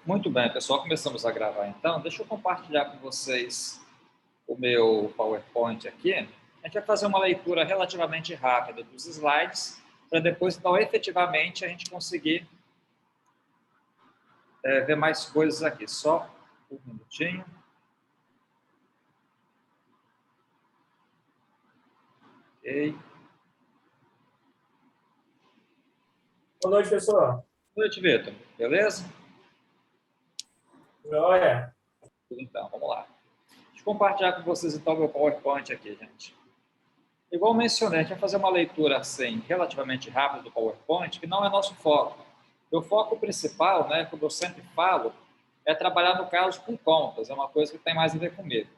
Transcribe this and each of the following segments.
Muito bem, pessoal, começamos a gravar então. Deixa eu compartilhar com vocês o meu PowerPoint aqui. A gente vai fazer uma leitura relativamente rápida dos slides, para depois, então, efetivamente, a gente conseguir ver mais coisas aqui. Só um minutinho. Ok. Boa noite, pessoal. Boa noite, Vitor. Beleza? Joia. Tudo então, vamos lá. Deixa eu compartilhar com vocês, então, o meu PowerPoint aqui, gente. Igual mencionei, a gente vai fazer uma leitura assim, relativamente rápida do PowerPoint, que não é nosso foco. O foco principal, né, como eu sempre falo, é trabalhar no caso com contas, é uma coisa que tem mais a ver comigo.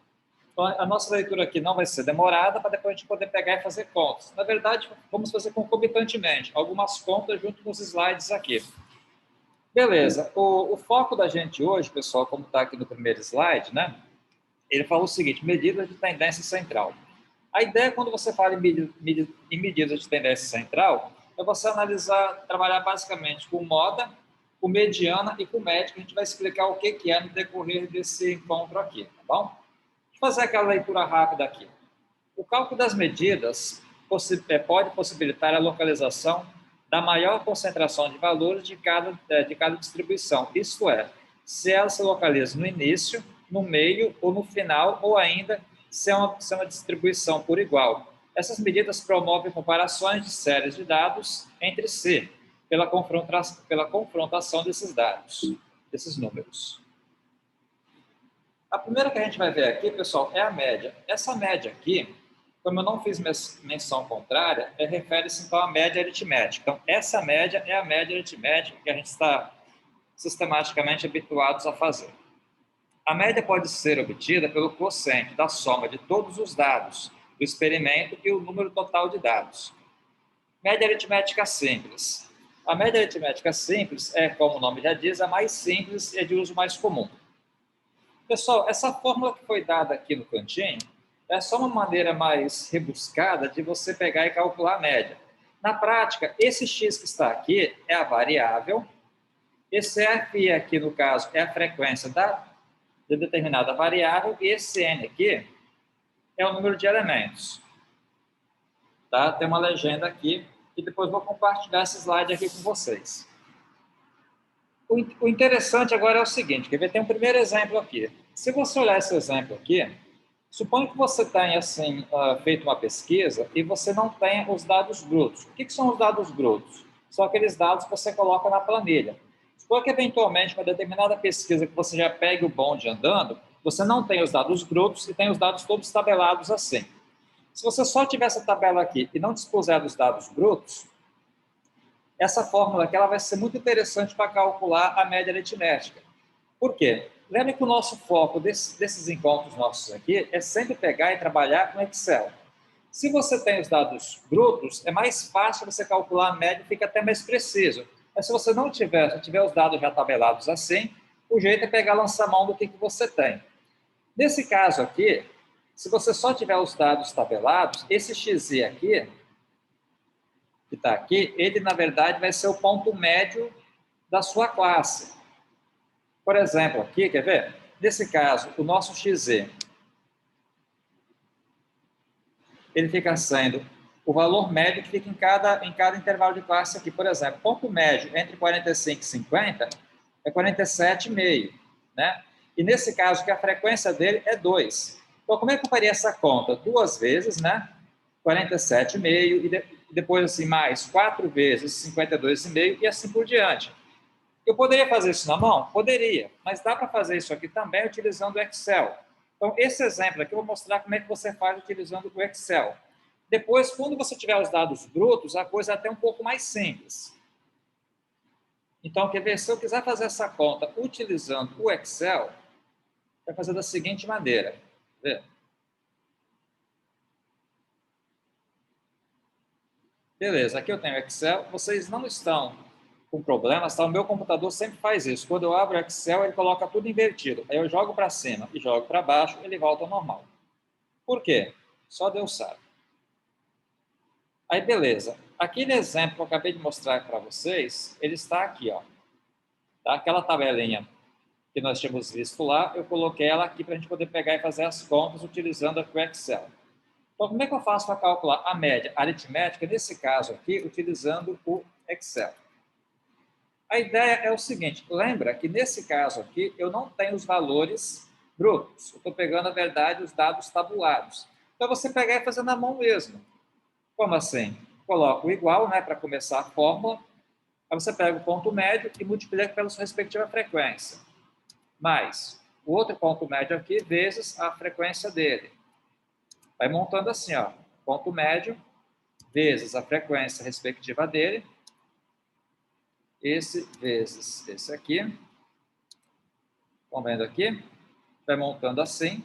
Então, a nossa leitura aqui não vai ser demorada, para depois a gente poder pegar e fazer contas. Na verdade, vamos fazer concomitantemente, algumas contas junto com os slides aqui. Beleza, o foco da gente hoje, pessoal, como está aqui no primeiro slide, né, ele fala o seguinte, medidas de tendência central. A ideia, quando você fala em medidas de tendência central, é você analisar, trabalhar basicamente com moda, com mediana e com média. A gente vai explicar o que é no decorrer desse encontro aqui, tá bom? Vou fazer aquela leitura rápida aqui. O cálculo das medidas pode possibilitar a localização da maior concentração de valores de cada distribuição, isto é, se ela se localiza no início, no meio ou no final, ou ainda se é uma distribuição por igual. Essas medidas promovem comparações de séries de dados entre si, pela confrontação desses dados, desses números. A primeira que a gente vai ver aqui, pessoal, é a média. Essa média aqui, como eu não fiz menção contrária, refere-se então à média aritmética. Então, essa média é a média aritmética que a gente está sistematicamente habituados a fazer. A média pode ser obtida pelo quociente da soma de todos os dados do experimento e o número total de dados. Média aritmética simples. A média aritmética simples é, como o nome já diz, a mais simples e de uso mais comum. Pessoal, essa fórmula que foi dada aqui no cantinho é só uma maneira mais rebuscada de você pegar e calcular a média. Na prática, esse x que está aqui é a variável, esse f aqui, no caso, é a frequência de determinada variável, e esse n aqui é o número de elementos. Tá? Tem uma legenda aqui, e depois vou compartilhar esse slide aqui com vocês. O interessante agora é o seguinte, quer ver? Tem um primeiro exemplo aqui. Se você olhar esse exemplo aqui, suponha que você tenha assim, feito uma pesquisa e você não tenha os dados brutos. O que são os dados brutos? São aqueles dados que você coloca na planilha. Suponha que, eventualmente, uma determinada pesquisa que você já pegue o bonde andando, você não tem os dados brutos e tem os dados todos tabelados assim. Se você só tiver essa tabela aqui e não dispuser dos dados brutos, essa fórmula aqui ela vai ser muito interessante para calcular a média aritmética. Por quê? Lembre que o nosso foco desses encontros nossos aqui é sempre pegar e trabalhar com Excel. Se você tem os dados brutos, é mais fácil você calcular a média e fica até mais preciso. Mas se você não tiver, se tiver os dados já tabelados assim, o jeito é pegar lança-mão do que você tem. Nesse caso aqui, se você só tiver os dados tabelados, esse XZ aqui, que está aqui, ele, na verdade, vai ser o ponto médio da sua classe. Por exemplo, aqui, quer ver? Nesse caso, o nosso XZ, ele fica sendo o valor médio que fica em cada intervalo de classe aqui. Por exemplo, ponto médio entre 45 e 50 é 47,5, né? E nesse caso, que a frequência dele é 2. Então, como é que eu faria essa conta? 2 vezes, né? 47,5 e depois assim mais 4 vezes 52,5 e assim por diante. Eu poderia fazer isso na mão? Poderia, mas dá para fazer isso aqui também utilizando o Excel. Então, esse exemplo aqui eu vou mostrar como é que você faz utilizando o Excel. Depois, quando você tiver os dados brutos, a coisa é até um pouco mais simples. Então, quer ver? Se eu quiser fazer essa conta utilizando o Excel, vai fazer da seguinte maneira. Vê? Beleza, aqui eu tenho o Excel. Vocês não estão com problemas, tá? O meu computador sempre faz isso. Quando eu abro o Excel, ele coloca tudo invertido. Aí eu jogo para cima e jogo para baixo, ele volta ao normal. Por quê? Só Deus sabe. Aí, beleza. Aquele exemplo que eu acabei de mostrar para vocês, ele está aqui, ó. Tá? Aquela tabelinha que nós tínhamos visto lá, eu coloquei ela aqui para a gente poder pegar e fazer as contas utilizando aqui o Excel. Então, como é que eu faço para calcular a média aritmética, nesse caso aqui, utilizando o Excel? A ideia é o seguinte, lembra que nesse caso aqui, eu não tenho os valores brutos, eu estou pegando, na verdade, os dados tabulados. Então, você pegar e fazer na mão mesmo. Como assim? Coloca o igual, né, para começar a fórmula, aí você pega o ponto médio e multiplica pela sua respectiva frequência. Mais o outro ponto médio aqui, vezes a frequência dele. Vai montando assim, ó, ponto médio, vezes a frequência respectiva dele, esse vezes esse aqui. Estão vendo aqui? Vai montando assim.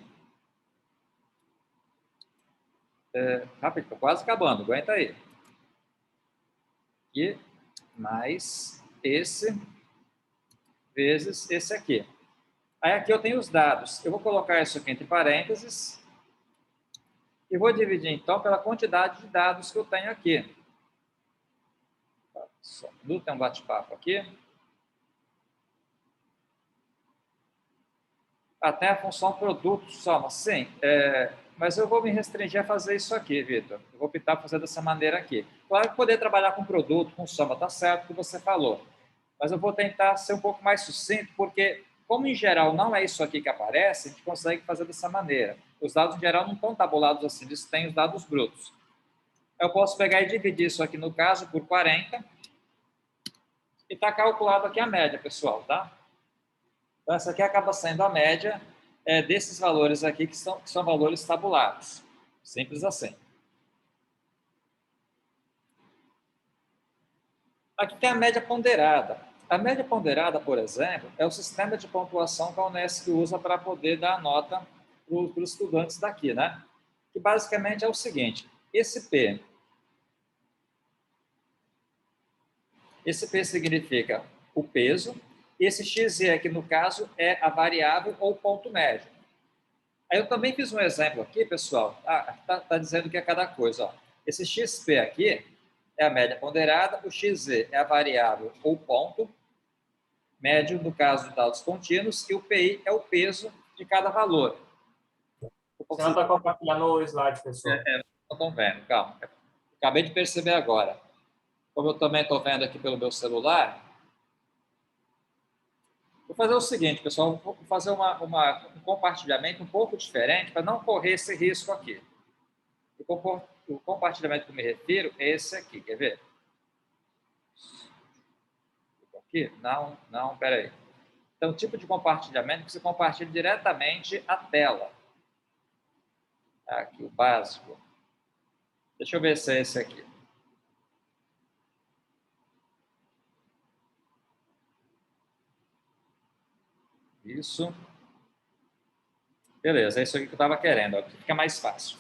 Rápido, estou quase acabando, aguenta aí. E mais esse vezes esse aqui. Aí aqui eu tenho os dados. Eu vou colocar isso aqui entre parênteses e vou dividir, então, pela quantidade de dados que eu tenho aqui. Só um minuto, tem um bate-papo aqui. Até a função produto soma. Sim, mas eu vou me restringir a fazer isso aqui, Vitor. Eu vou optar por fazer dessa maneira aqui. Claro que poder trabalhar com produto, com soma, está certo o que você falou. Mas eu vou tentar ser um pouco mais sucinto, porque, como em geral não é isso aqui que aparece, a gente consegue fazer dessa maneira. Os dados em geral não estão tabulados assim, eles têm os dados brutos. Eu posso pegar e dividir isso aqui, no caso, por 40, e está calculado aqui a média, pessoal, tá? Então, essa aqui acaba sendo a média desses valores aqui, que são valores tabulados. Simples assim. Aqui tem a média ponderada. A média ponderada, por exemplo, é o sistema de pontuação que a Unesc usa para poder dar nota para os estudantes daqui, né? Que basicamente é o seguinte, esse P significa o peso, esse XZ aqui, no caso, é a variável ou ponto médio. Aí eu também fiz um exemplo aqui, pessoal. Tá dizendo que é cada coisa. Ó. Esse XP aqui é a média ponderada, o XZ é a variável ou ponto médio, no caso de dados contínuos, e o PI é o peso de cada valor. Você não está compartilhando o slide, pessoal. Não estão vendo, calma. Acabei de perceber agora. Como eu também estou vendo aqui pelo meu celular, vou fazer o seguinte, pessoal, vou fazer um compartilhamento um pouco diferente para não correr esse risco aqui. O compartilhamento que eu me refiro é esse aqui, quer ver? Aqui? Não, peraí. Então, o tipo de compartilhamento que você compartilha diretamente a tela. Aqui, o básico. Deixa eu ver se é esse aqui. Isso. Beleza, é isso aqui que eu estava querendo, ó, fica mais fácil.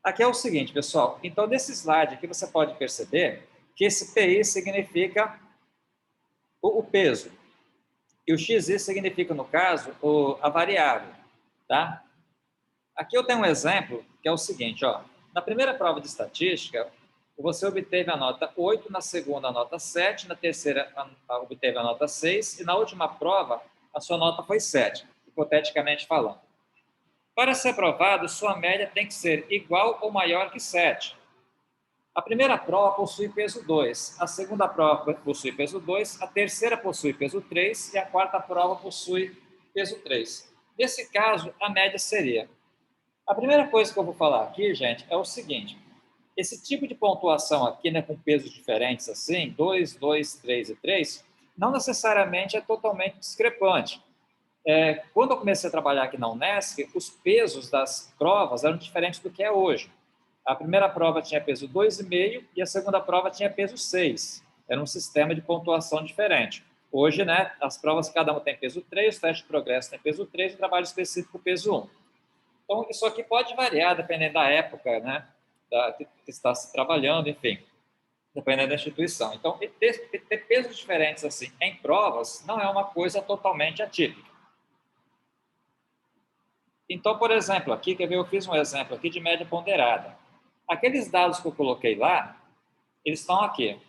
Aqui é o seguinte, pessoal. Então, nesse slide aqui, você pode perceber que esse PI significa o peso. E o XI significa, no caso, a variável. Tá? Aqui eu tenho um exemplo que é o seguinte. Ó, na primeira prova de estatística, você obteve a nota 8, na segunda a nota 7, na terceira obteve a nota 6 e na última prova a sua nota foi 7, hipoteticamente falando. Para ser aprovado, sua média tem que ser igual ou maior que 7. A primeira prova possui peso 2, a segunda prova possui peso 2, a terceira possui peso 3 e a quarta prova possui peso 3. Nesse caso, a média seria... A primeira coisa que eu vou falar aqui, gente, é o seguinte. Esse tipo de pontuação aqui, né, com pesos diferentes assim, 2, 2, 3 e 3, não necessariamente é totalmente discrepante. Quando eu comecei a trabalhar aqui na Unesc, os pesos das provas eram diferentes do que é hoje. A primeira prova tinha peso 2,5 e a segunda prova tinha peso 6. Era um sistema de pontuação diferente. Hoje, né, as provas, cada uma tem peso 3, o teste de progresso tem peso 3 e o trabalho específico peso 1. Então, isso aqui pode variar dependendo da época, né, que está se trabalhando, enfim, dependendo da instituição. Então, ter pesos diferentes assim em provas não é uma coisa totalmente atípica. Então, por exemplo, aqui, quer ver, eu fiz um exemplo aqui de média ponderada. Aqueles dados que eu coloquei lá, eles estão aqui.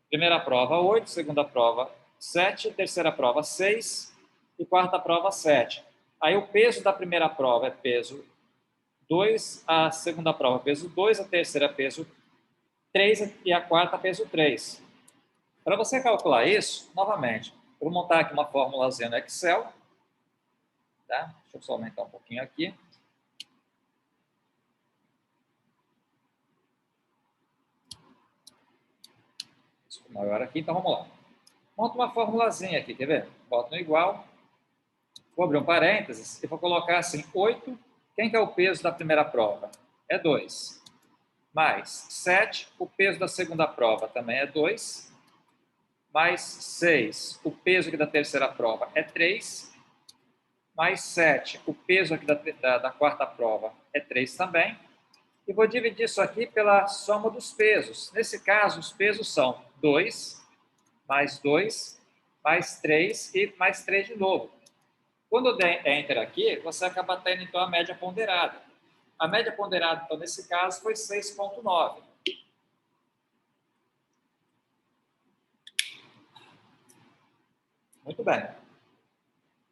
Primeira prova, 8, segunda prova, 7, terceira prova, 6, e quarta prova 7. Aí o peso da primeira prova é peso 2, a segunda prova peso 2, a terceira peso 3 e a quarta peso 3. Para você calcular isso, novamente, eu vou montar aqui uma formulazinha no Excel. Tá? Deixa eu só aumentar um pouquinho aqui. Isso ficou maior aqui, então vamos lá. Monto uma formulazinha aqui, quer ver? Boto no igual. Vou abrir um parênteses e vou colocar assim, 8. Quem que é o peso da primeira prova? É 2. Mais 7, o peso da segunda prova também é 2. Mais 6, o peso aqui da terceira prova é 3. Mais 7, o peso aqui da quarta prova é 3 também. E vou dividir isso aqui pela soma dos pesos. Nesse caso, os pesos são 2, mais 2, mais 3 e mais 3 de novo. Quando eu der Enter aqui, você acaba tendo, então, a média ponderada. A média ponderada, então, nesse caso, foi 6,9. Muito bem.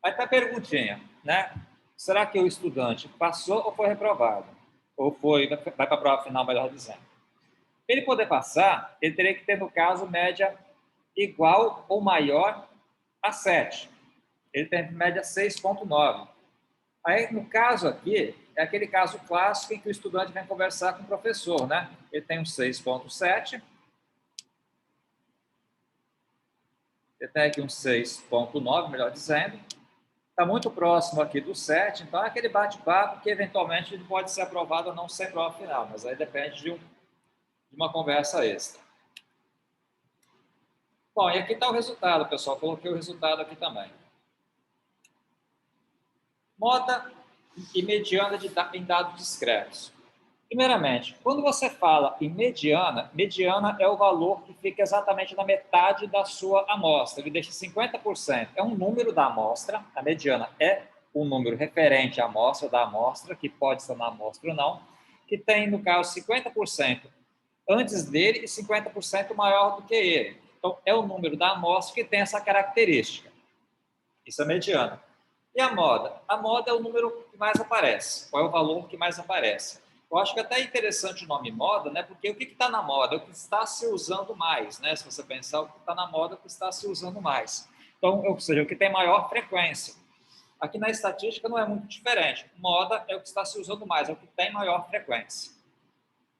Aí está a perguntinha, né? Será que o estudante passou ou foi reprovado? Ou vai para a prova final, melhor dizendo. Para ele poder passar, ele teria que ter, no caso, média igual ou maior a 7. Ele tem média 6,9. Aí, no caso aqui, é aquele caso clássico em que o estudante vem conversar com o professor, né? Ele tem um 6,7. Ele tem aqui um 6,9, melhor dizendo. Está muito próximo aqui do 7, então é aquele bate-papo que, eventualmente, ele pode ser aprovado ou não sem prova final, mas aí depende de uma conversa extra. Bom, e aqui está o resultado, pessoal. Coloquei o resultado aqui também. Moda e mediana em dados discretos. Primeiramente, quando você fala em mediana, mediana é o valor que fica exatamente na metade da sua amostra. Ele deixa 50%. É um número da amostra. A mediana é um número referente à amostra, da amostra, que pode estar na amostra ou não, que tem, no caso, 50% antes dele e 50% maior do que ele. Então, é o número da amostra que tem essa característica. Isso é mediana. E a moda? A moda é o número que mais aparece. Qual é o valor que mais aparece? Eu acho que até é interessante o nome moda, né? Porque o que está na moda? É o que está se usando mais, né? Se você pensar, o que está na moda é o que está se usando mais. Então, ou seja, o que tem maior frequência. Aqui na estatística não é muito diferente. Moda é o que está se usando mais, é o que tem maior frequência.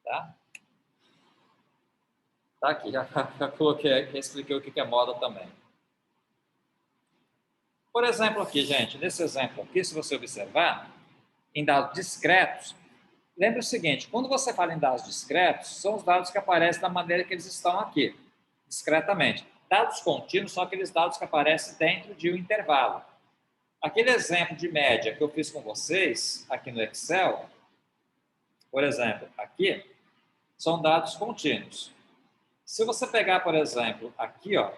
Tá? Tá aqui, já coloquei, já expliquei o que é moda também. Por exemplo aqui, gente, nesse exemplo aqui, se você observar, em dados discretos, lembre o seguinte, quando você fala em dados discretos, são os dados que aparecem da maneira que eles estão aqui, discretamente. Dados contínuos são aqueles dados que aparecem dentro de um intervalo. Aquele exemplo de média que eu fiz com vocês, aqui no Excel, por exemplo, aqui, são dados contínuos. Se você pegar, por exemplo, aqui, ó,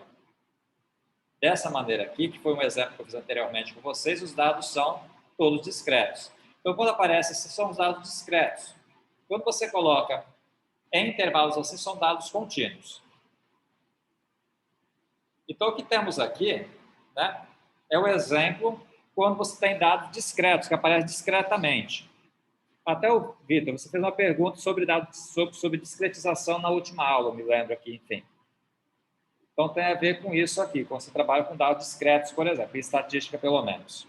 dessa maneira aqui, que foi um exemplo que eu fiz anteriormente com vocês, os dados são todos discretos. Então, quando aparece, esses são os dados discretos. Quando você coloca em intervalos assim, são dados contínuos. Então, o que temos aqui, né, é o exemplo quando você tem dados discretos, que aparecem discretamente. Até o Vitor, você fez uma pergunta sobre discretização na última aula, me lembro aqui, enfim. Então, tem a ver com isso aqui, quando você trabalha com dados discretos, por exemplo, em estatística, pelo menos.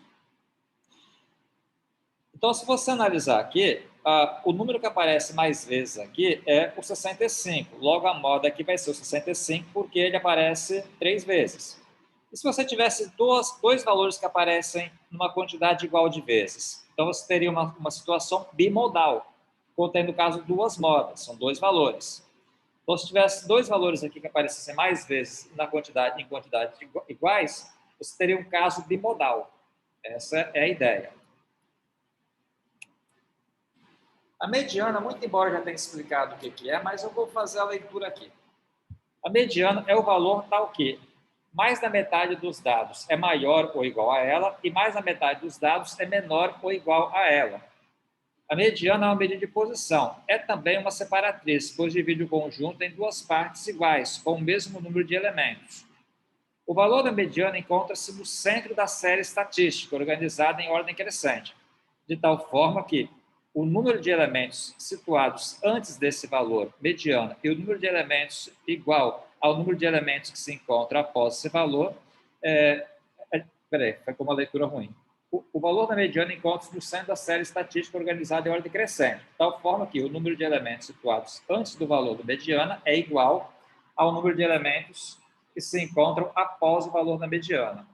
Então, se você analisar aqui, o número que aparece mais vezes aqui é o 65. Logo, a moda aqui vai ser o 65, porque ele aparece 3 vezes. E se você tivesse dois valores que aparecem numa quantidade igual de vezes? Então, você teria uma situação bimodal, contendo, no caso, 2 modas, são 2 valores. Então, se tivesse 2 valores aqui que aparecessem mais vezes em quantidades iguais, você teria um caso bimodal. Essa é a ideia. A mediana, muito embora já tenha explicado o que é, mas eu vou fazer a leitura aqui. A mediana é o valor tal que mais da metade dos dados é maior ou igual a ela e mais da metade dos dados é menor ou igual a ela. A mediana é uma medida de posição. É também uma separatriz, pois divide o conjunto em 2 partes iguais, com o mesmo número de elementos. O valor da mediana encontra-se no centro da série estatística, organizada em ordem crescente, de tal forma que o número de elementos situados antes desse valor mediana e o número de elementos igual ao número de elementos que se encontra após esse valor, foi como uma leitura ruim. O valor da mediana encontra-se no centro da série estatística organizada em ordem crescente, de tal forma que o número de elementos situados antes do valor da mediana é igual ao número de elementos que se encontram após o valor da mediana.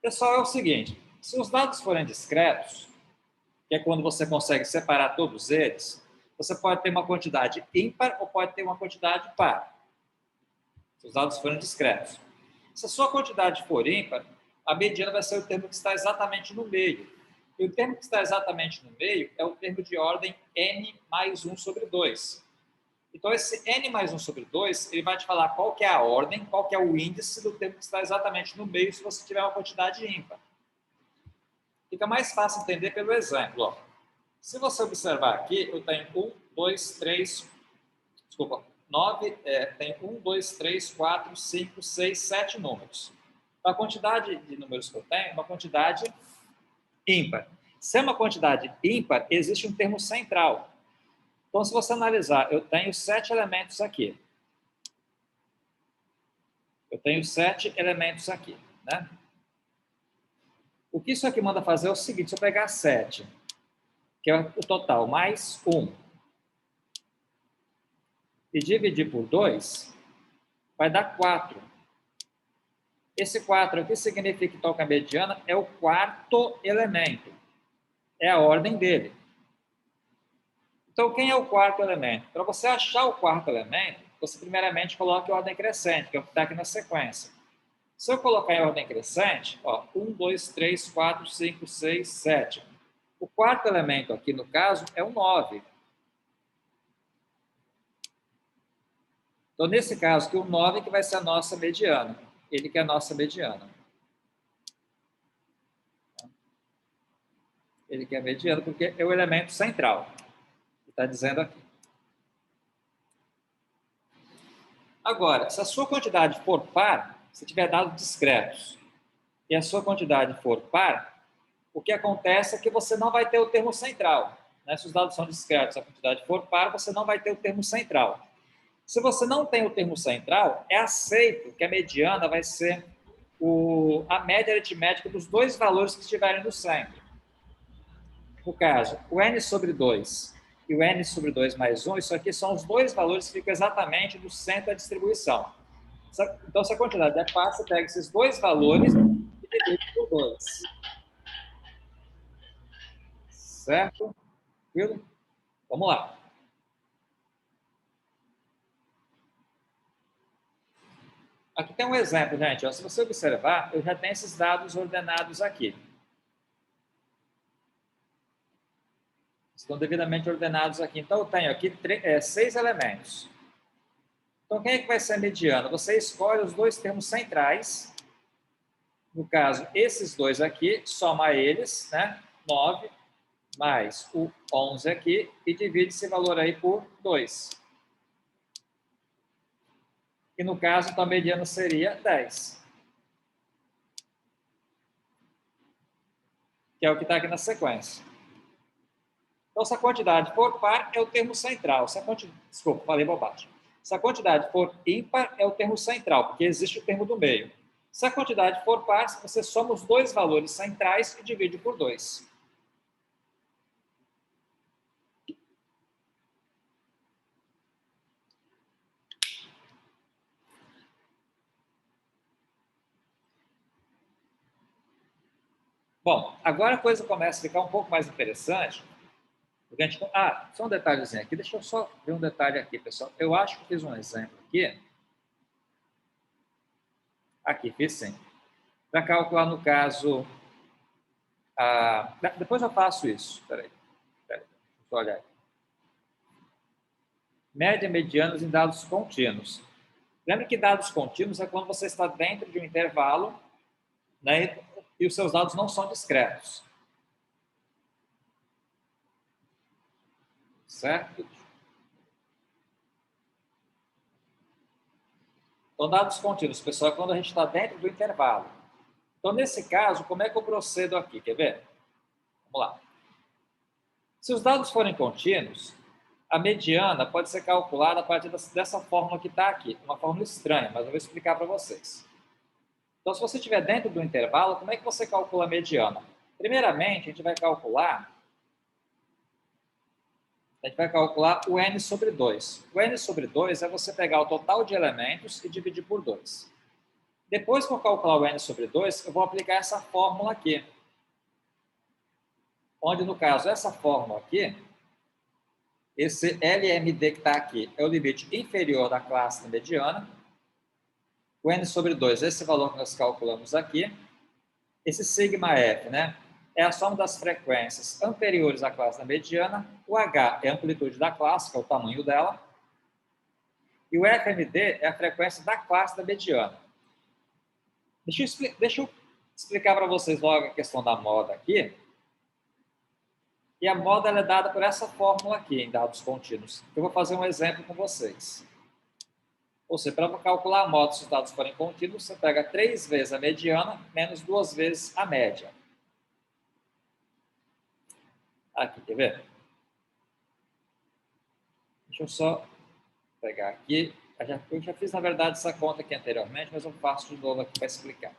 Pessoal, é o seguinte, se os dados forem discretos, que é quando você consegue separar todos eles, você pode ter uma quantidade ímpar ou pode ter uma quantidade par. Se os dados forem discretos. Se a sua quantidade for ímpar, a mediana vai ser o termo que está exatamente no meio. E o termo que está exatamente no meio é o termo de ordem n mais 1 sobre 2. Então, esse n mais 1 sobre 2, ele vai te falar qual que é a ordem, qual que é o índice do termo que está exatamente no meio se você tiver uma quantidade ímpar. Fica mais fácil entender pelo exemplo. Ó. Se você observar aqui, eu tenho 9, 3, 4, 5, 6, 7 números. A quantidade de números que eu tenho é uma quantidade ímpar. Se é uma quantidade ímpar, existe um termo central. Então, se você analisar, eu tenho 7 elementos aqui. Eu tenho 7 elementos aqui, né? O que isso aqui manda fazer é o seguinte, se eu pegar 7, que é o total, mais 1, e dividir por 2, vai dar 4. Esse 4 aqui significa então que a mediana é o quarto elemento. É a ordem dele. Então, quem é o quarto elemento? Para você achar o quarto elemento, você primeiramente coloca em ordem crescente, que é o que está aqui na sequência. Se eu colocar em ordem crescente, ó, 1, 2, 3, 4, 5, 6, 7. O quarto elemento aqui, no caso, é o 9. Então, nesse caso, que o 9 que vai ser a nossa mediana. Ele que é a nossa mediana. Ele que é a mediana, porque é o elemento central. Está dizendo aqui. Agora, se a sua quantidade for par, se tiver dados discretos, e a sua quantidade for par, o que acontece é que você não vai ter o termo central. Né? Se os dados são discretos e a quantidade for par, você não vai ter o termo central. Se você não tem o termo central, é aceito que a mediana vai ser a média aritmética dos dois valores que estiverem no centro. No caso, o n sobre 2 e o n sobre 2 mais 1, isso aqui são os dois valores que ficam exatamente no centro da distribuição. Então, se a quantidade é par, você pega esses dois valores e divide por 2. Certo? Tranquilo? Vamos lá. Aqui tem um exemplo, gente. Ó, se você observar, eu já tenho esses dados ordenados aqui. Estão devidamente ordenados aqui. Então, eu tenho aqui 6 elementos. Então, quem é que vai ser a mediana? Você escolhe os dois termos centrais. No caso, esses dois aqui, soma eles, né? 9 mais o 11 aqui, e divide esse valor aí por 2. E no caso, então, a mediana seria 10. Que é o que está aqui na sequência. Então, se a quantidade for par, é o termo central. Desculpa, falei bobagem. Se a quantidade for ímpar, é o termo central, porque existe o termo do meio. Se a quantidade for par, você soma os dois valores centrais e divide por 2. Bom, agora a coisa começa a ficar um pouco mais interessante. Porque a gente... só um detalhezinho aqui. Deixa eu só ver um detalhe aqui, pessoal. Eu acho que fiz um exemplo aqui. Aqui, fiz sim. Para calcular, no caso... Depois eu faço isso. Espera aí. Deixa eu olhar aqui. Média e medianas em dados contínuos. Lembre que dados contínuos é quando você está dentro de um intervalo, né, e os seus dados não são discretos. Certo? Então, dados contínuos, pessoal, é quando a gente está dentro do intervalo. Então, nesse caso, como é que eu procedo aqui? Quer ver? Vamos lá. Se os dados forem contínuos, a mediana pode ser calculada a partir dessa fórmula que está aqui. Uma fórmula estranha, mas eu vou explicar para vocês. Então, se você estiver dentro do intervalo, como é que você calcula a mediana? Primeiramente, a gente vai calcular o n sobre 2. O n sobre 2 é você pegar o total de elementos e dividir por 2. Depois que eu calcular o n sobre 2, eu vou aplicar essa fórmula aqui. Onde, no caso, essa fórmula aqui, esse LMD que está aqui é o limite inferior da classe da mediana. O n sobre 2, esse valor que nós calculamos aqui. Esse sigma f, né, é a soma das frequências anteriores à classe da mediana. O h é a amplitude da classe, que é o tamanho dela. E o FMD é a frequência da classe da mediana. Deixa eu explicar para vocês logo a questão da moda aqui. E a moda ela é dada por essa fórmula aqui, em dados contínuos. Eu vou fazer um exemplo com vocês. Ou seja, para calcular a moda, se os dados forem contínuos, você pega 3 vezes a mediana menos 2 vezes a média. Aqui, quer ver? Deixa eu só pegar aqui. Eu já fiz, na verdade, essa conta aqui anteriormente, mas eu faço de novo aqui para explicar.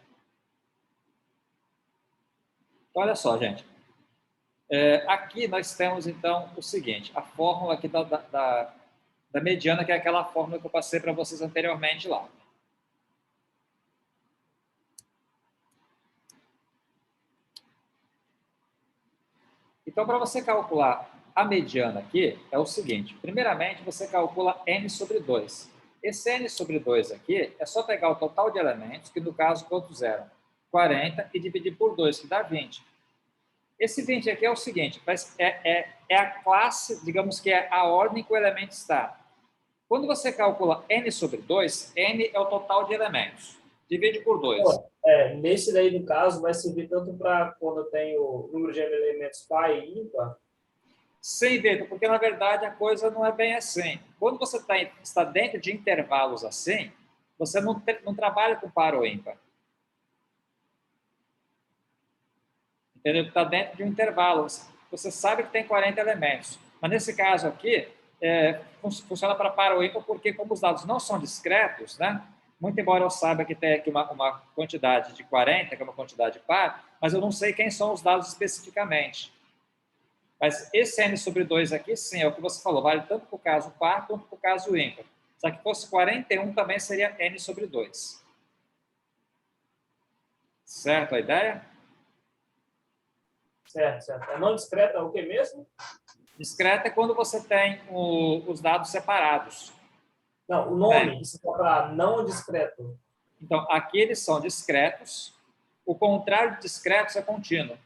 Então, olha só, gente. Aqui nós temos, então, o seguinte. A fórmula aqui da mediana, que é aquela fórmula que eu passei para vocês anteriormente lá. Então, para você calcular a mediana aqui, é o seguinte. Primeiramente, você calcula n sobre 2. Esse n sobre 2 aqui é só pegar o total de elementos, que no caso quantos eram? 40, e dividir por 2, que dá 20. Esse 20 aqui é o seguinte, é a classe, digamos que é a ordem que o elemento está. Quando você calcula n sobre 2, n é o total de elementos. Divide por 2. Nesse daí, no caso, vai servir tanto para quando eu tenho o número de elementos par e ímpar? Sim, Vitor, porque na verdade a coisa não é bem assim. Quando você está dentro de intervalos assim, você não trabalha com par ou ímpar. Entendeu? Está dentro de um intervalo. Você sabe que tem 40 elementos. Mas nesse caso aqui, funciona para par ou ímpar, porque como os dados não são discretos, né? Muito embora eu saiba que tem aqui uma quantidade de 40, que é uma quantidade par, mas eu não sei quem são os dados especificamente. Mas esse n sobre 2 aqui, sim, é o que você falou, vale tanto para o caso par quanto para o caso ímpar. Se aqui fosse 41, também seria n sobre 2. Certo a ideia? Certo. É não discreta é o que mesmo? Discreta é quando você tem os dados separados. Não, o nome, isso é para não discreto. Então, aqui eles são discretos. O contrário de discretos é contínuo.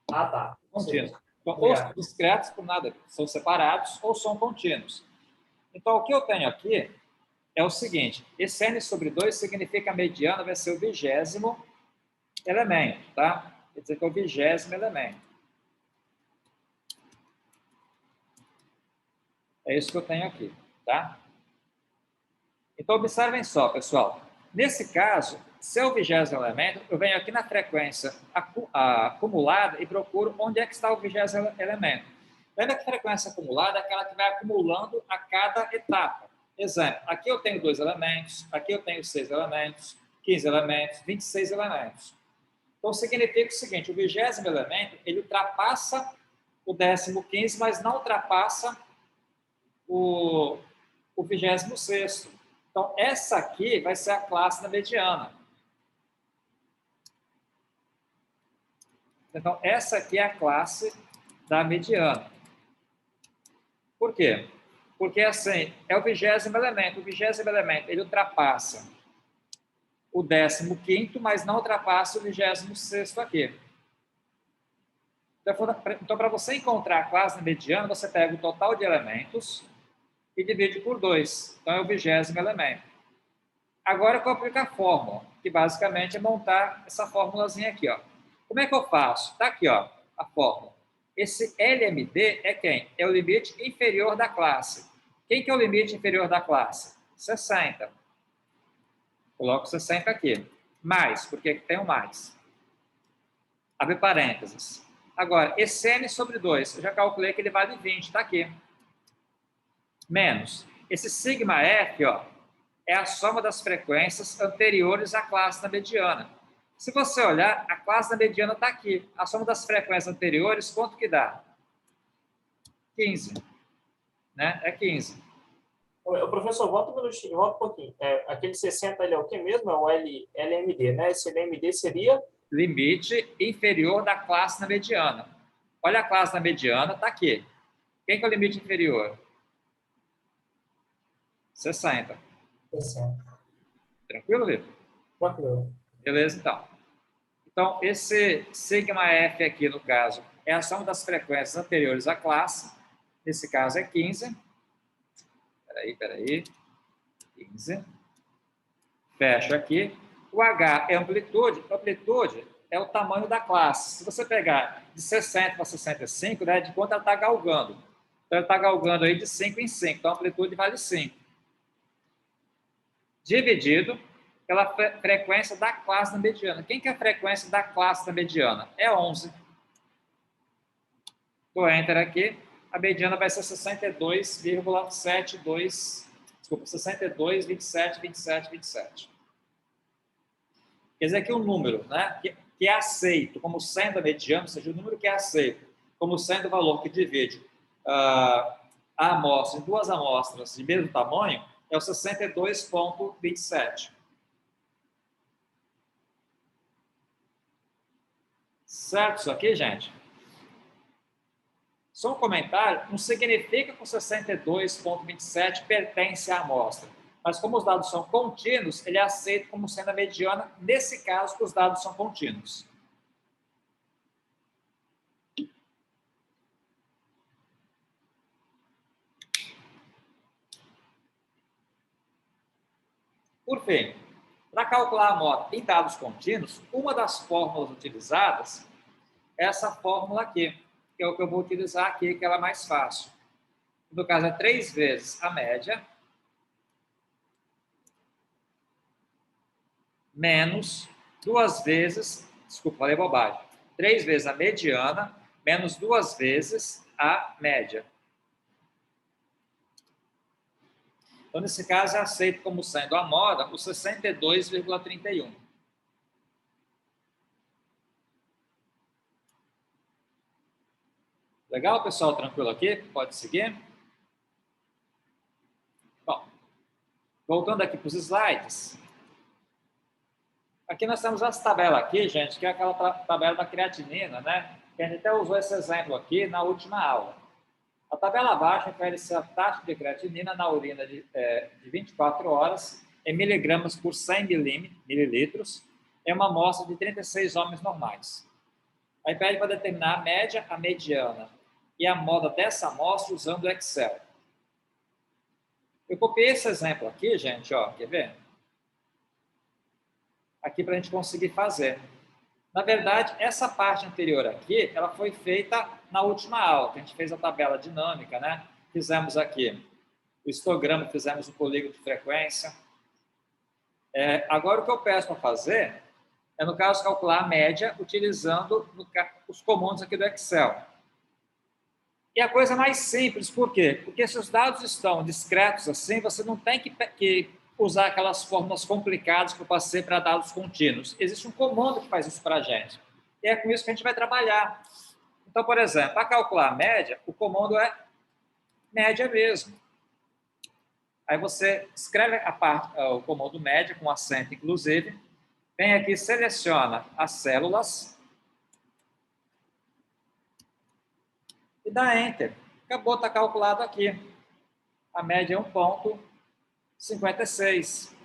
Ah, tá. Contínuo. Então, os discretos, por nada, são separados ou são contínuos. Então, o que eu tenho aqui é o seguinte. Esse n sobre 2 significa a mediana vai ser o 20º elemento, tá? Quer dizer que é o 20º elemento. É isso que eu tenho aqui, tá? Então, observem só, pessoal. Nesse caso, se é o 20º elemento, eu venho aqui na frequência acumulada e procuro onde é que está o 20º elemento. Lembra que a frequência acumulada é aquela que vai acumulando a cada etapa. Exemplo, aqui eu tenho 2 elementos, aqui eu tenho 6 elementos, 15 elementos, 26 elementos. Então, significa o seguinte, o 20º elemento, ele ultrapassa o 15º, mas não ultrapassa o 26º. Então, essa aqui vai ser a classe da mediana. Então, essa aqui é a classe da mediana. Por quê? Porque, assim, é o 20º elemento. O 20º elemento, ele ultrapassa o 15º, mas não ultrapassa o 26º aqui. Então, para você encontrar a classe da mediana, você pega o total de elementos e divide por 2. Então, é o 20º elemento. Agora eu vou aplicar a fórmula, que basicamente é montar essa formulazinha aqui, ó. Como é que eu faço? Está aqui, ó, a fórmula. Esse LMD é quem? É o limite inferior da classe. Quem que é o limite inferior da classe? 60. Coloco 60 aqui. Mais, por que tem o mais? Abre parênteses. Agora, esse n sobre 2, eu já calculei que ele vale 20, está aqui. Menos. Esse sigma f, ó, é a soma das frequências anteriores à classe da mediana. Se você olhar, a classe da mediana está aqui. A soma das frequências anteriores, quanto que dá? 15. Né? É 15. O professor, volta um minutinho, volta um pouquinho. Aquele 60 ele é o que mesmo? É o LMD, né? Esse LMD seria? Limite inferior da classe na mediana. Olha a classe na mediana, está aqui. Quem que é o limite inferior? 60. 60. Tranquilo, Vitor? Tranquilo. Beleza, então. Então, esse sigma f aqui, no caso, é a soma das frequências anteriores à classe. Nesse caso é 15. Peraí. 15. Fecho aqui. O H é amplitude. Amplitude é o tamanho da classe. Se você pegar de 60 para 65, né, de quanto ela está galgando. Então, ela está galgando aí de 5 em 5. Então, a amplitude vale 5. Dividido pela frequência da classe da mediana. Quem que é a frequência da classe da mediana? É 11. Dou Enter aqui. A mediana vai ser 62,72. Desculpa, 62, 27, 27, 27. Quer dizer que o número, né, que é aceito como sendo a mediana, ou seja, o número que é aceito como sendo o valor que divide a amostra em duas amostras de mesmo tamanho, é o 62,27. Certo isso aqui, gente? Só um comentário, não significa que o 62,27 pertence à amostra, mas como os dados são contínuos, ele é aceito como sendo a mediana, nesse caso, que os dados são contínuos. Por fim, para calcular a moda em dados contínuos, uma das fórmulas utilizadas é essa fórmula aqui, que é o que eu vou utilizar aqui, que ela é mais fácil. No caso, é 3 vezes a média menos 2 vezes, desculpa, falei bobagem, 3 vezes a mediana menos 2 vezes a média. Então, nesse caso, é aceito como sendo a moda o 62,31. Legal, pessoal? Tranquilo aqui? Pode seguir? Bom, voltando aqui para os slides. Aqui nós temos essa tabela aqui, gente, que é aquela tabela da creatinina, né? Que a gente até usou esse exemplo aqui na última aula. A tabela abaixo refere-se à taxa de creatinina na urina de 24 horas em miligramas por 100 mililitros em uma amostra de 36 homens normais. Aí pede para determinar a média, a mediana e a moda dessa amostra usando o Excel. Eu copiei esse exemplo aqui, gente, ó, quer ver? Aqui para a gente conseguir fazer. Na verdade, essa parte anterior aqui, ela foi feita na última aula, que a gente fez a tabela dinâmica, né? Fizemos aqui o histograma, fizemos o polígono de frequência. Agora, o que eu peço para fazer é, no caso, calcular a média utilizando os comandos aqui do Excel. E a coisa mais simples, por quê? Porque se os dados estão discretos assim, você não tem que usar aquelas fórmulas complicadas que eu passei para dados contínuos. Existe um comando que faz isso para a gente. E é com isso que a gente vai trabalhar. Então, por exemplo, para calcular a média, o comando é média mesmo. Aí você escreve o comando média com acento, inclusive. Vem aqui, seleciona as células. E dá Enter. Acabou, está calculado aqui. A média é 1,56.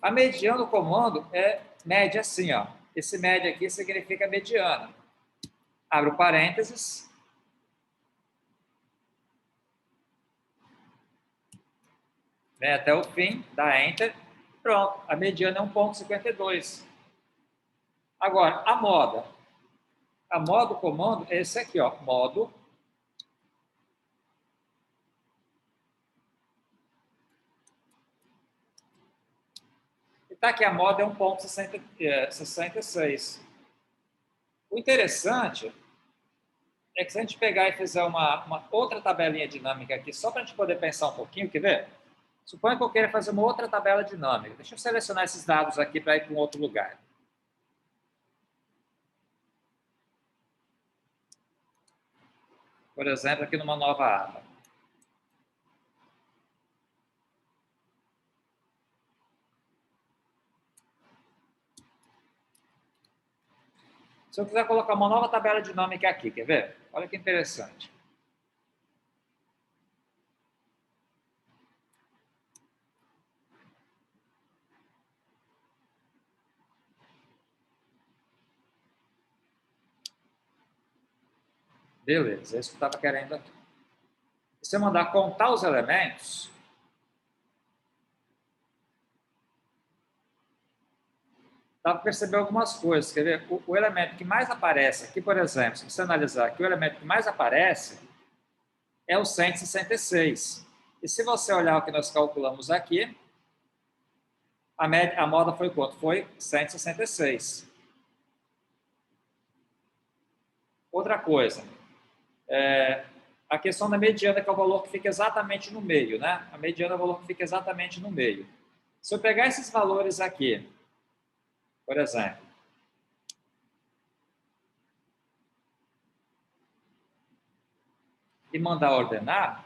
A mediana do comando é média assim, ó. Esse média aqui significa mediana. Abre o parênteses. Vem até o fim, dá Enter. Pronto, a mediana é 1,52. Agora, a moda. A moda do comando é esse aqui, ó. Modo. E está aqui a moda é 1,66. O interessante é que se a gente pegar e fizer uma outra tabelinha dinâmica aqui, só para a gente poder pensar um pouquinho, quer ver? Suponha que eu queira fazer uma outra tabela dinâmica. Deixa eu selecionar esses dados aqui para ir para um outro lugar. Por exemplo, aqui numa nova aba. Se eu quiser colocar uma nova tabela dinâmica aqui, quer ver? Olha que interessante. Beleza, é isso que eu estava querendo aqui. Se eu mandar contar os elementos, dá para perceber algumas coisas. Quer ver? O elemento que mais aparece aqui, por exemplo, se você analisar aqui, o elemento que mais aparece é o 166. E se você olhar o que nós calculamos aqui, a moda foi quanto? Foi 166. Outra coisa, a questão da mediana, que é o valor que fica exatamente no meio, né? A mediana é o valor que fica exatamente no meio. Se eu pegar esses valores aqui, por exemplo, e mandar ordenar,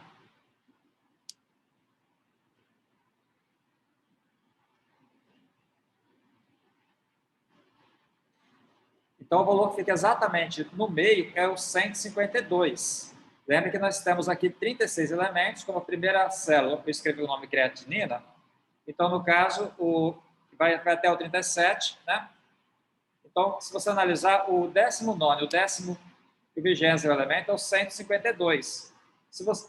então o valor que fica exatamente no meio é o 152. Lembra que nós temos aqui 36 elementos, como a primeira célula eu escrevi o nome creatinina, então no caso vai até o 37, né? Então, se você analisar o 19º e o 20º elemento é o 152.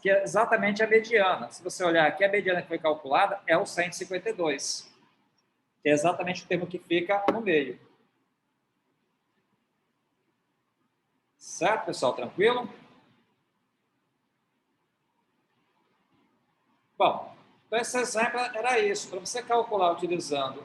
Que é exatamente a mediana. Se você olhar aqui, a mediana que foi calculada é o 152. Que é exatamente o termo que fica no meio. Certo, pessoal? Tranquilo? Bom, então esse exemplo era isso. Para você calcular utilizando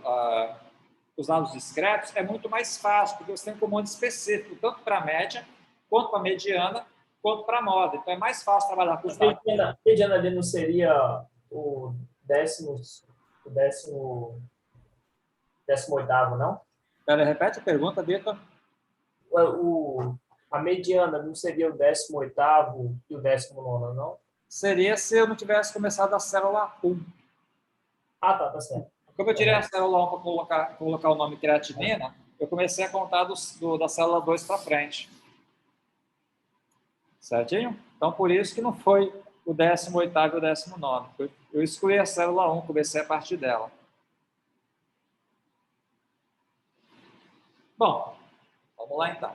os dados discretos, é muito mais fácil, porque você tem um comando específico, tanto para a média, quanto para a mediana, quanto para a moda. Então, é mais fácil trabalhar com os dados. A mediana ali não seria o 18º, não? Pera, repete a pergunta, Vitor. A mediana não seria o 18º e o 19º, não? Seria se eu não tivesse começado a célula 1. Ah, tá certo. Como eu tirei a célula 1 para colocar o nome creatinina, eu comecei a contar da célula 2 para frente. Certinho? Então, por isso que não foi o 18º e o 19º. Eu excluí a célula 1, comecei a partir dela. Bom, vamos lá então.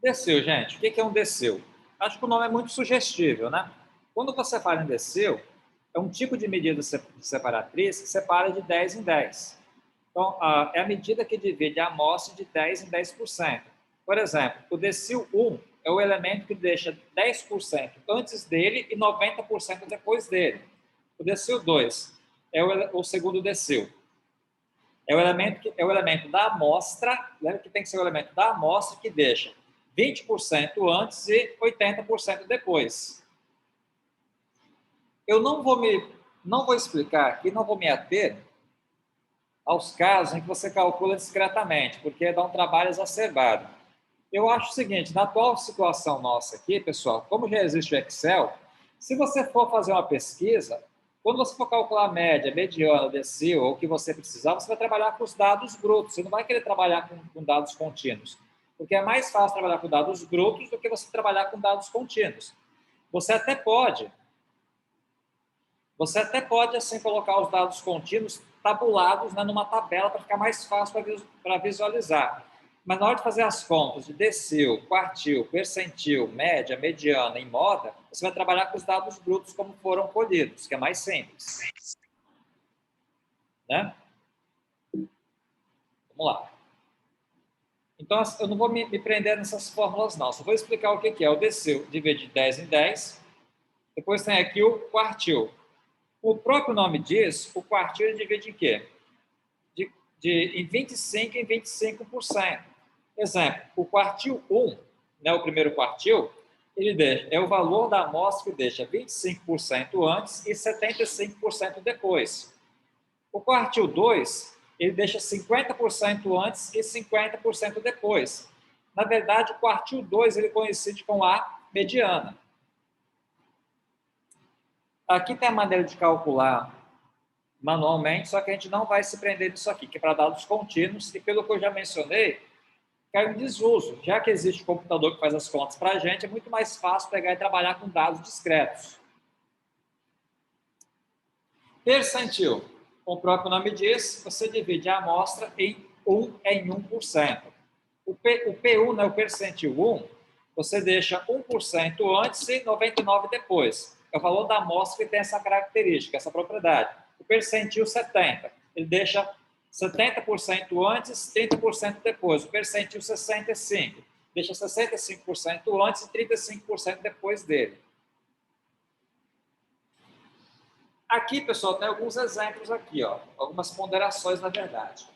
Decil, gente. O que é um decil? Acho que o nome é muito sugestível, né? Quando você fala em decil, é um tipo de medida separatriz que separa de 10 em 10. Então, é a medida que divide a amostra de 10 em 10%. Por exemplo, o decil 1 é o elemento que deixa 10% antes dele e 90% depois dele. O decil 2 é o segundo decil. É o elemento da amostra, lembra que tem que ser o elemento da amostra que deixa 20% antes e 80% depois. Eu não vou explicar aqui, não vou me ater aos casos em que você calcula discretamente, porque dá um trabalho exacerbado. Eu acho o seguinte, na atual situação nossa aqui, pessoal, como já existe o Excel, se você for fazer uma pesquisa, quando você for calcular a média, mediana, decil, ou o que você precisar, você vai trabalhar com os dados brutos, você não vai querer trabalhar com dados contínuos, porque é mais fácil trabalhar com dados brutos do que você trabalhar com dados contínuos. Você até pode, assim, colocar os dados contínuos tabulados, né, numa tabela para ficar mais fácil para visualizar. Mas na hora de fazer as contas de decil, quartil, percentil, média, mediana e moda, você vai trabalhar com os dados brutos como foram colhidos, que é mais simples. Né? Vamos lá. Então, eu não vou me prender nessas fórmulas, não. Só vou explicar o que é. O decil divide 10 em 10. Depois tem aqui o quartil. O próprio nome diz, o quartil ele divide em quê? Em 25 em 25%. Exemplo, o quartil 1, né, o primeiro quartil, é o valor da amostra que deixa 25% antes e 75% depois. O quartil 2, ele deixa 50% antes e 50% depois. Na verdade, o quartil 2 ele coincide com a mediana. Aqui tem a maneira de calcular manualmente, só que a gente não vai se prender nisso aqui, que é para dados contínuos, e pelo que eu já mencionei, cai em desuso. Já que existe um computador que faz as contas para a gente, é muito mais fácil pegar e trabalhar com dados discretos. Percentil. Como o próprio nome diz, você divide a amostra em 1 em 1%. O P1, né, o percentil 1, você deixa 1% antes e 99% depois. É o valor da amostra que tem essa característica, essa propriedade. O percentil 70, ele deixa 70% antes, 30% depois. O percentil 65, deixa 65% antes e 35% depois dele. Aqui, pessoal, tem alguns exemplos aqui, ó, algumas ponderações, na verdade.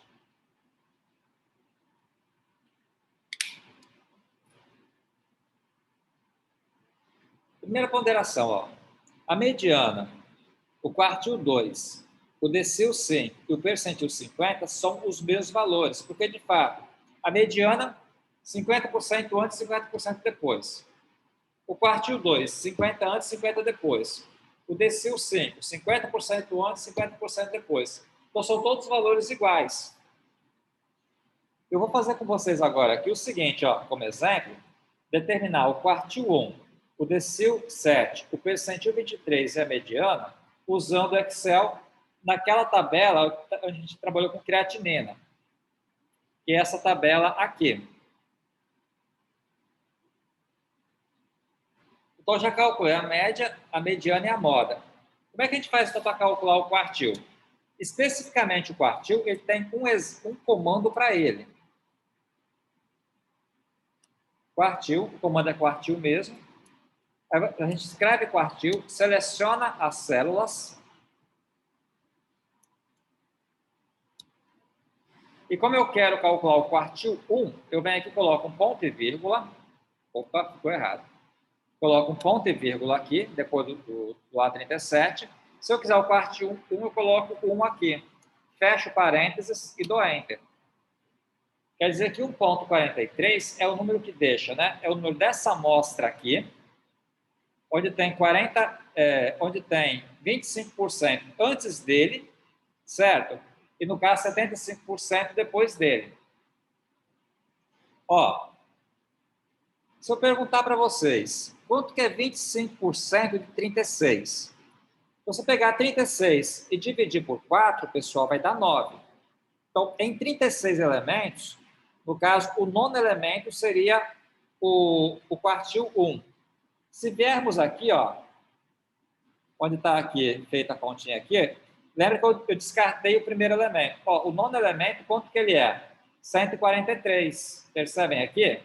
Primeira ponderação, ó, a mediana, o quartil 2, o decil 5 e o percentil 50 são os mesmos valores, porque, de fato, a mediana, 50% antes e 50% depois. O quartil 2, 50 antes e 50 depois. O decil 5, 50% antes e 50% depois. Então, são todos valores iguais. Eu vou fazer com vocês agora aqui o seguinte, ó, como exemplo, determinar o quartil 1, o decil 7, o percentil 23 e a mediana, usando o Excel naquela tabela onde a gente trabalhou com creatinina, que é essa tabela aqui. Então, já calculei a média, a mediana e a moda. Como é que a gente faz para calcular o quartil? Especificamente o quartil, ele tem um comando para ele. Quartil, o comando é quartil mesmo. A gente escreve quartil, seleciona as células. E como eu quero calcular o quartil 1, eu venho aqui e coloco um ponto e vírgula. Opa, ficou errado. Coloco um ponto e vírgula aqui, depois do A37. Se eu quiser o quartil 1, eu coloco 1 aqui. Fecho parênteses e dou Enter. Quer dizer que 1,43 é o número que deixa, né? É o número dessa amostra aqui, onde tem 25% antes dele, certo? E no caso 75% depois dele. Ó, se eu perguntar para vocês, quanto que é 25% de 36? Se você pegar 36 e dividir por 4, pessoal, vai dar 9. Então, em 36 elementos, no caso, o nono elemento seria o quartil 1. Se viermos aqui, ó, onde está aqui, feita a continha aqui, lembra que eu descartei o primeiro elemento. Ó, o nono elemento, quanto que ele é? 143. Percebem aqui?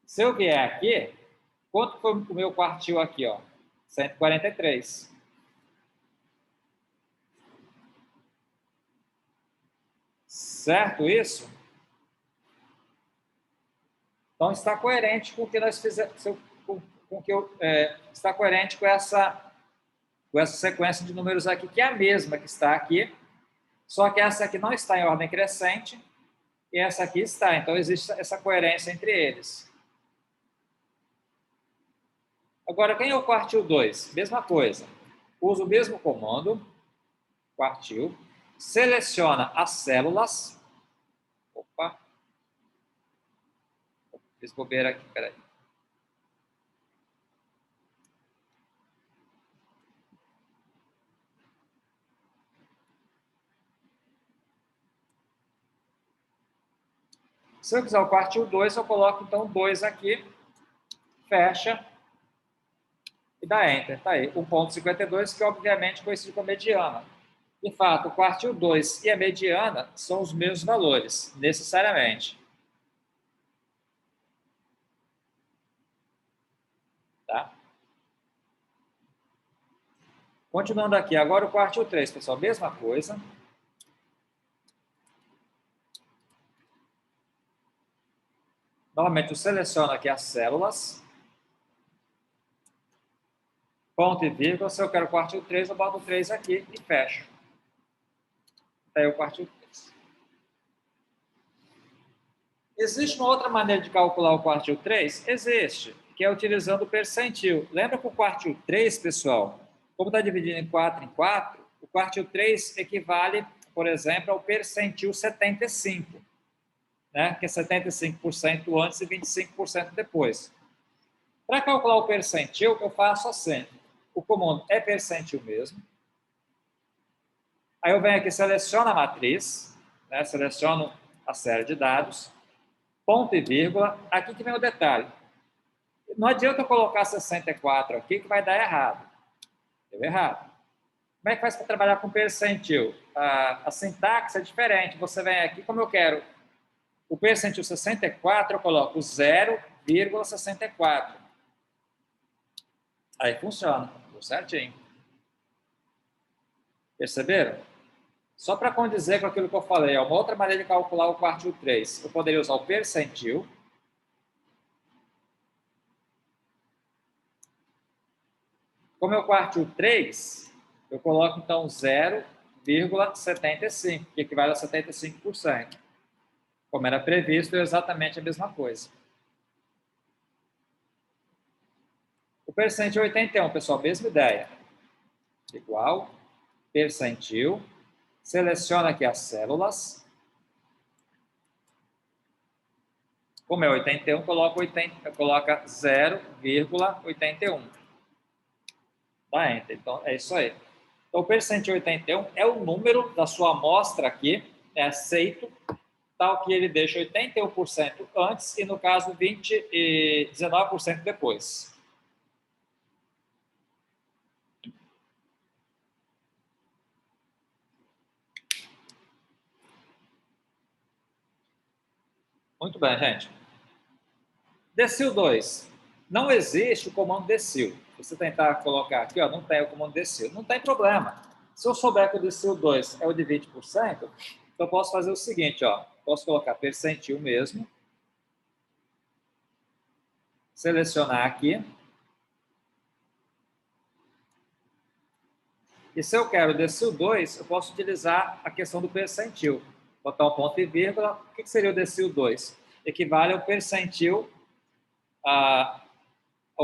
Se eu vier aqui, quanto foi o meu quartil aqui, ó? 143. Certo isso? Então, está coerente com o que nós fizemos, está coerente com essa sequência de números aqui, que é a mesma que está aqui, só que essa aqui não está em ordem crescente e essa aqui está. Então, existe essa coerência entre eles. Agora, quem é o quartil 2? Mesma coisa. Usa o mesmo comando, quartil, seleciona as células. Opa! Fiz bobeira aqui, peraí. Se eu quiser o quartil 2, eu coloco então 2 aqui, fecha e dá Enter. Tá aí, 1,52, que obviamente coincide com a mediana. De fato, o quartil 2 e a mediana são os mesmos valores, necessariamente. Tá? Continuando aqui, agora o quartil 3, pessoal, mesma coisa. Novamente, eu seleciono aqui as células. Ponto e vírgula. Se eu quero o quartil 3, eu boto o 3 aqui e fecho. Daí o quartil 3. Existe uma outra maneira de calcular o quartil 3? Existe, que é utilizando o percentil. Lembra que o quartil 3, pessoal, como está dividido em 4 em 4, o quartil 3 equivale, por exemplo, ao percentil 75, né? Que é 75% antes e 25% depois. Para calcular o percentil, eu faço assim. O comando é percentil mesmo. Aí eu venho aqui, seleciono a matriz, né? Seleciono a série de dados, ponto e vírgula. Aqui que vem o detalhe. Não adianta eu colocar 64 aqui que vai dar errado. Deu errado. Como é que faz para trabalhar com percentil? A sintaxe é diferente. Você vem aqui, como eu quero o percentil 64, eu coloco 0,64. Aí funciona. Deu certinho. Perceberam? Só para condizer com aquilo que eu falei, uma outra maneira de calcular o quartil 3. Eu poderia usar o percentil. Como é o quartil 3, eu coloco então 0,75, que equivale a 75%. Como era previsto, é exatamente a mesma coisa. O percentil 81, pessoal, mesma ideia. Igual, percentil, seleciona aqui as células. Como é 81, coloca 0,81. Tá, Enter. Então, é isso aí. Então, o percentil 81 é o número da sua amostra aqui, é aceito, tal que ele deixa 81% antes e, no caso, 19% depois. Muito bem, gente. Decil 2. Não existe o comando decil. Se você tentar colocar aqui, ó, não tem o comando decil. Não tem problema. Se eu souber que o decil 2 é o de 20%, então eu posso fazer o seguinte, ó. Posso colocar percentil mesmo. Selecionar aqui. E se eu quero decil 2, eu posso utilizar a questão do percentil. Botar um ponto e vírgula. O que seria o decil 2? Equivale ao percentil, ao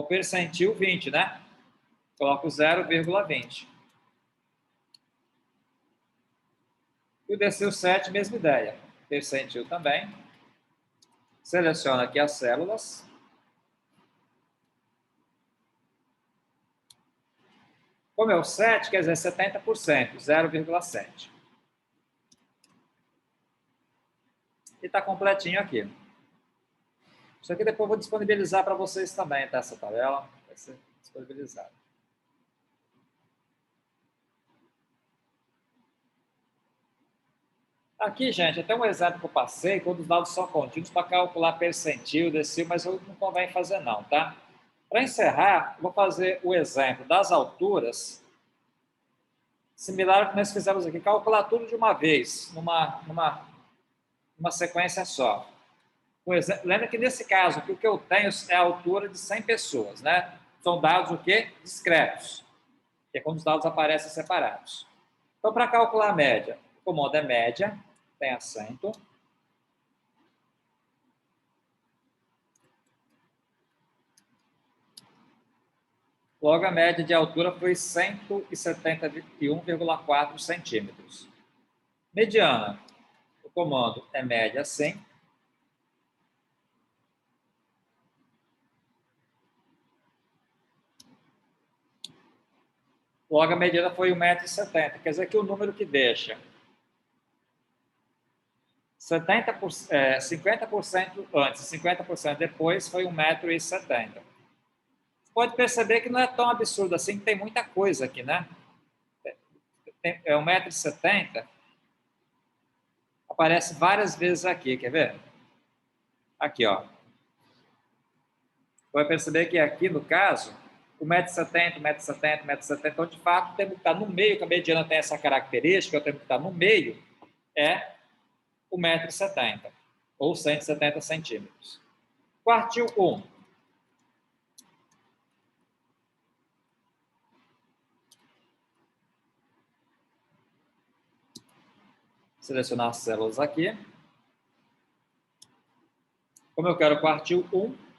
percentil 20, né? Coloco 0,20. E o decil 7, mesma ideia. Percentil também. Seleciona aqui as células. Como é o 7, quer dizer 70%, 0,7. E está completinho aqui. Isso aqui depois eu vou disponibilizar para vocês também, tá? Essa tabela vai ser disponibilizada. Aqui, gente, até um exemplo que eu passei, quando os dados são contínuos, para calcular percentil, decil, mas não convém fazer não, tá? Para encerrar, vou fazer o exemplo das alturas, similar ao que nós fizemos aqui, calcular tudo de uma vez, numa sequência só. Lembra que nesse caso, o que eu tenho é a altura de 100 pessoas, né? São dados o quê? Discretos, que é quando os dados aparecem separados. Então, para calcular a média, o comando é média, tem acento. Logo, a média de altura foi 171,4 centímetros. Mediana, o comando é média 100. Logo, a mediana foi 1,70 m. Quer dizer que o número que deixa 50% antes e 50% depois foi 1,70 m. Você pode perceber que não é tão absurdo assim, que tem muita coisa aqui, né? É 1,70 m. Aparece várias vezes aqui, quer ver? Aqui, ó. vai perceber que aqui, no caso, o 1,70 m, 1,70 m, 1,70 m, então, de fato, o termo que está no meio, que a mediana tem essa característica, o termo que está no meio é o 1,70 m, ou 170 centímetros. Quartil 1. Selecionar as células aqui. Como eu quero quartil 1,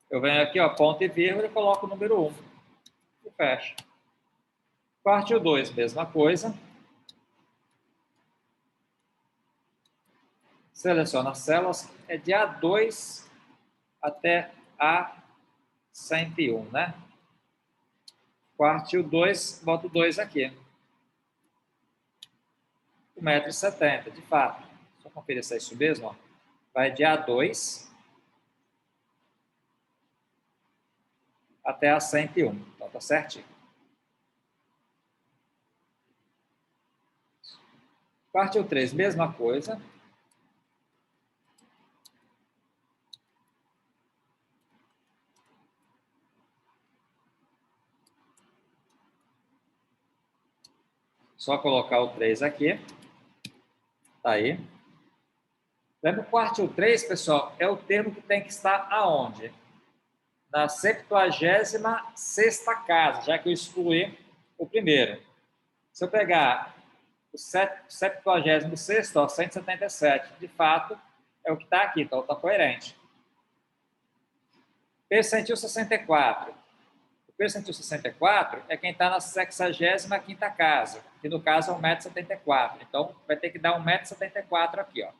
eu venho aqui, ó, ponto e vírgula, e coloco o número 1. E fecho. Quartil 2, mesma coisa. Seleciono as células, é de A2 até A101, né? Quartil 2, boto 2 aqui. 1,70 m, de fato. Só conferir se é isso mesmo, ó. Vai de A2 até A101. Então, tá certinho. Quartil 3, mesma coisa. Só colocar o 3 aqui. Tá aí. Lembra que o quartil 3, pessoal, é o termo que tem que estar aonde? Na 76ª casa, já que eu excluí o primeiro. Se eu pegar o 76º, ó, 177, de fato, é o que está aqui, então está coerente. Percentil 64. O percentil 64 é quem está na 65ª casa, que no caso é 1,74 m. Então, vai ter que dar 1,74 m aqui, ó.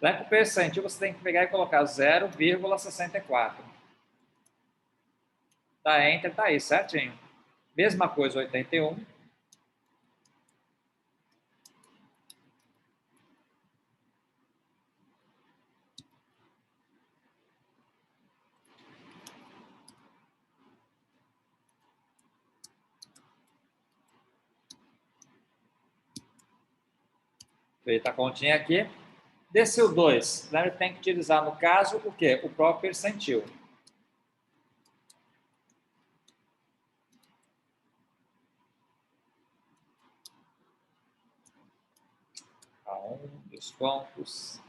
Lá para o percentil, você tem que pegar e colocar 0,64. Dá Enter, tá aí, certinho. Mesma coisa, 81. Feita a continha aqui. Desceu 2. Lembra que tem que utilizar, no caso, o quê? O próprio percentil. A 1, descontos,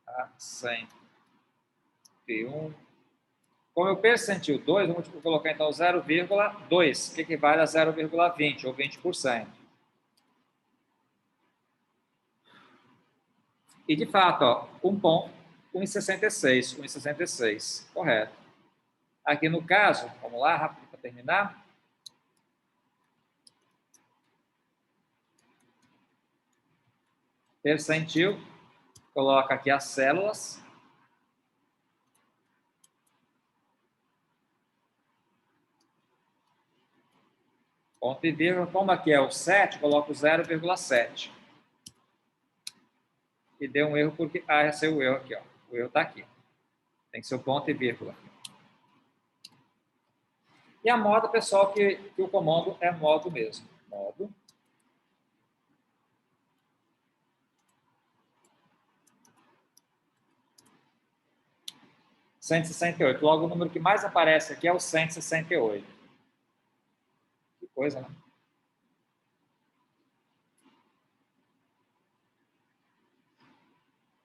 a 101. Como eu percentil 2, vamos colocar então 0,2, que equivale a 0,20, ou 20%. E, de fato, ó, um ponto, 1,66, 1,66, correto. Aqui no caso, vamos lá, rápido para terminar. Percentil, coloca aqui as células. Ponto e vírgula, como aqui é o 7, coloco 0,7. E deu um erro porque... Ah, esse é o erro aqui, ó. O erro está aqui. Tem que ser o ponto e vírgula. E a moda, pessoal, que o comando é modo mesmo. Modo. – 168. Logo, o número que mais aparece aqui é o 168. Que coisa, né?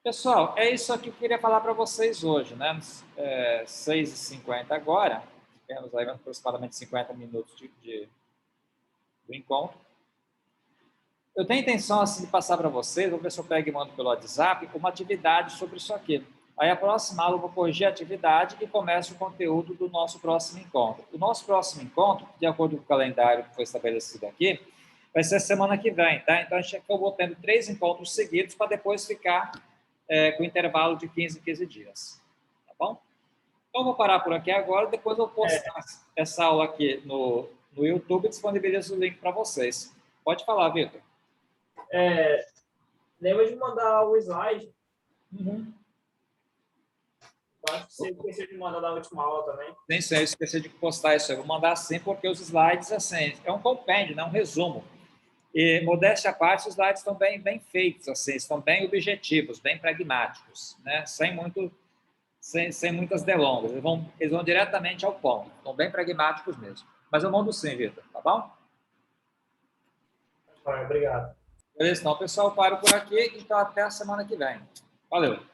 Pessoal, é isso aqui que eu queria falar para vocês hoje, né? 6h50 agora. Temos aí aproximadamente 50 minutos do encontro. Eu tenho a intenção assim, de passar para vocês, vou ver se eu pego e mando pelo WhatsApp, uma atividade sobre isso aqui. Aí, a próxima aula, eu vou corrigir a atividade e começo o conteúdo do nosso próximo encontro. O nosso próximo encontro, de acordo com o calendário que foi estabelecido aqui, vai ser semana que vem, tá? Então, eu vou tendo 3 encontros seguidos para depois ficar com intervalo de 15 em 15 dias. Tá bom? Então, eu vou parar por aqui agora, depois eu postar essa aula aqui no YouTube e disponibilizo o link para vocês. Pode falar, Vitor. Lembra de mandar o slide. Uhum. Basta você esqueceu de mandar da última aula também. Nem sei, eu esqueci de postar isso. Eu vou mandar sim, porque os slides, assim, é um compêndio, não é um resumo. E, modéstia à parte, os slides estão bem feitos, assim, estão bem objetivos, bem pragmáticos, né? Sem muitas delongas. Eles vão diretamente ao ponto. Estão bem pragmáticos mesmo. Mas eu mando sim, Vitor, tá bom? Obrigado. Beleza, então, pessoal, eu paro por aqui. Então, até a semana que vem. Valeu!